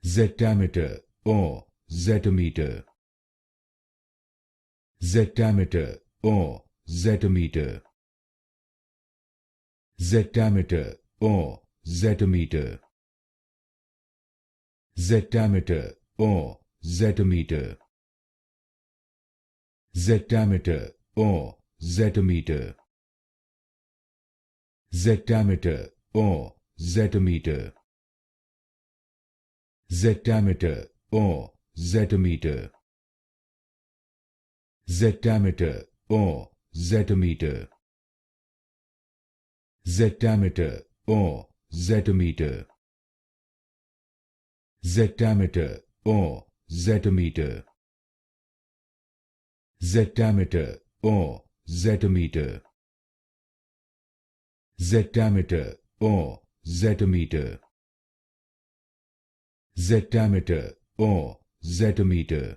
Zettameter or Zettameter. Zettameter or Zettameter. Zettameter or Zettameter. Zettameter or Zettameter. Zettameter or Zettameter. Zettameter or Zettameter. Zettameter or Zettameter. Zettameter or Zettameter. Zettameter or Zettameter. Zettameter or Zettameter. Zettameter or Zettameter. Zettameter or Zettameter. Zettameter or Zettameter.